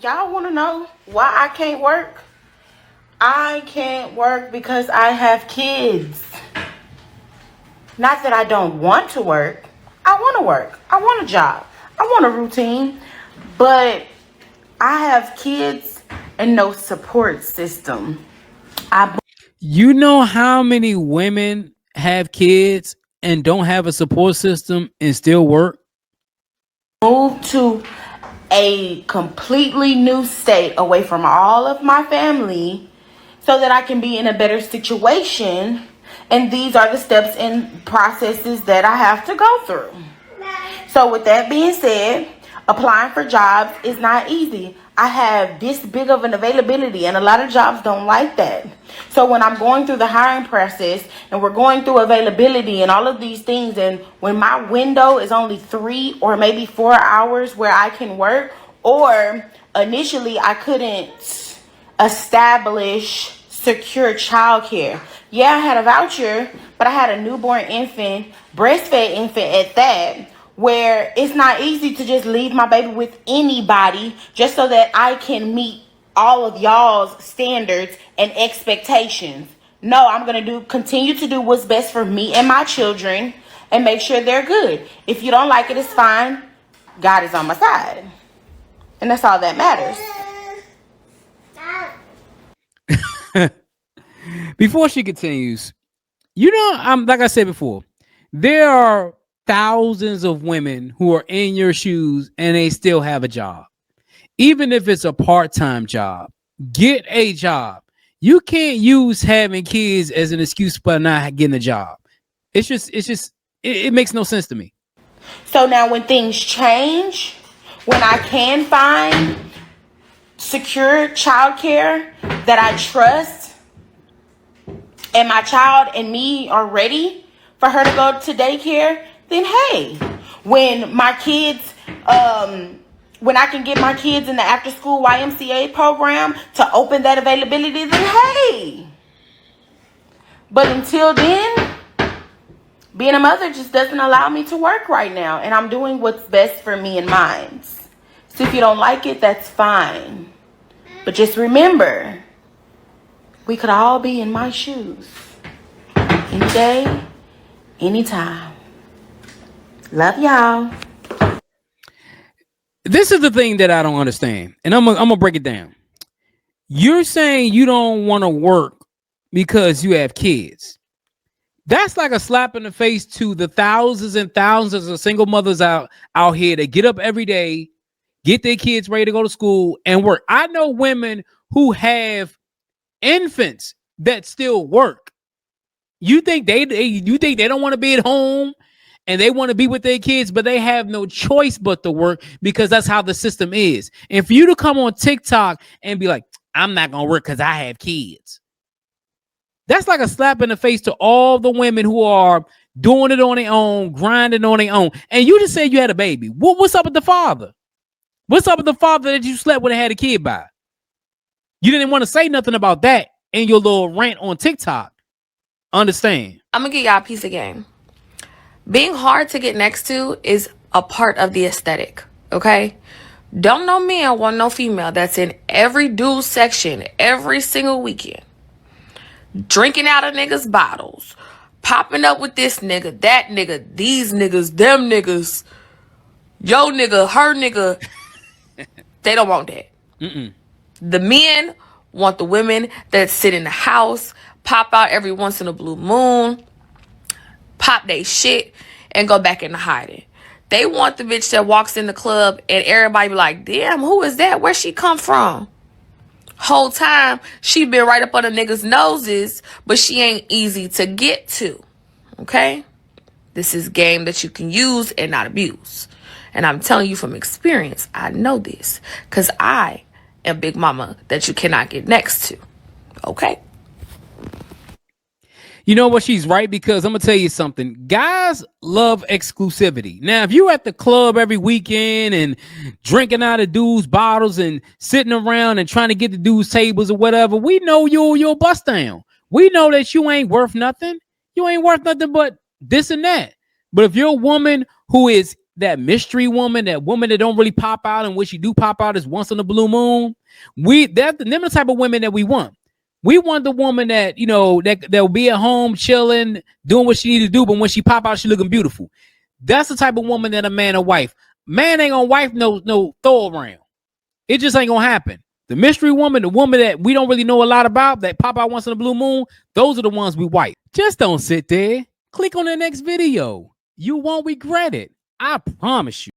Y'all want to know why I can't work? I can't work because I have kids. Not that I don't want to work. I want to work. I want a job. I want a routine. But I have kids and no support system. You know how many women have kids and don't have a support system and still work? Moved to a completely new state away from all of my family so that I can be in a better situation. And these are the steps and processes that I have to go through. So with that being said, applying for jobs is not easy. I have this big of an availability and a lot of jobs don't like that. So when I'm going through the hiring process and we're going through availability and all of these things, and when my window is only 3 or maybe 4 hours where I can work, or initially I couldn't establish secure childcare. Yeah, I had a voucher, but I had a newborn infant, breastfed infant at that, where it's not easy to just leave my baby with anybody just so that I can meet all of y'all's standards and expectations. No, I'm going to continue to do what's best for me and my children and make sure they're good. If you don't like it, it's fine. God is on my side. And that's all that matters. Before she continues, I'm like I said before, there are thousands of women who are in your shoes and they still have a job. Even if it's a part-time job, get a job. You can't use having kids as an excuse for not getting a job. It makes no sense to me. So now when things change, when I can find secure childcare that I trust, and my child and me are ready for her to go to daycare, then hey, when my kids, when I can get my kids in the after school YMCA program to open that availability, then hey. But until then, being a mother just doesn't allow me to work right now, and I'm doing what's best for me and mine. So if you don't like it, that's fine. But just remember, we could all be in my shoes. Any day, anytime. Love y'all. This is the thing that I don't understand, and I'm gonna break it down. You're saying you don't want to work because you have kids. That's like a slap in the face to the thousands and thousands of single mothers out here that get up every day, get their kids ready to go to school and work. I know women who have infants that still work. You think they don't want to be at home and they want to be with their kids, but they have no choice but to work because that's how the system is. And for you to come on TikTok and be like, I'm not going to work because I have kids. That's like a slap in the face to all the women who are doing it on their own, grinding on their own. And you just said you had a baby. What's up with the father? What's up with the father that you slept with and had a kid by? You didn't want to say nothing about that in your little rant on TikTok. Understand? I'm going to give y'all a piece of game. Being hard to get next to is a part of the aesthetic, okay? Don't no man want no female that's in every dude section every single weekend. Drinking out of niggas' bottles. Popping up with this nigga, that nigga, these niggas, them niggas. Yo nigga, her nigga. They don't want that. The men want the women that sit in the house, pop out every once in a blue moon, pop they shit, and go back into hiding. They want the bitch that walks in the club and everybody be like, damn, who is that? Where she come from? Whole time, she been right up on the niggas' noses, but she ain't easy to get to. Okay? This is game that you can use and not abuse. And I'm telling you from experience, I know this. Because I am Big Mama that you cannot get next to. Okay? You know what? She's right, because I'm going to tell you something. Guys love exclusivity. Now, if you're at the club every weekend and drinking out of dudes' bottles and sitting around and trying to get the dudes' tables or whatever, we know you'll bust down. We know that you ain't worth nothing. You ain't worth nothing but this and that. But if you're a woman who is that mystery woman, that woman that don't really pop out, and when she do pop out is once in a blue moon. Them the type of women that we want. We want the woman that, you know, that will be at home chilling, doing what she need to do, but when she pop out, she looking beautiful. That's the type of woman that a man or wife. Man ain't gonna wife no throw around. It just ain't gonna happen. The mystery woman, the woman that we don't really know a lot about, that pop out once in a blue moon, those are the ones we wife. Just don't sit there. Click on the next video. You won't regret it. I promise you.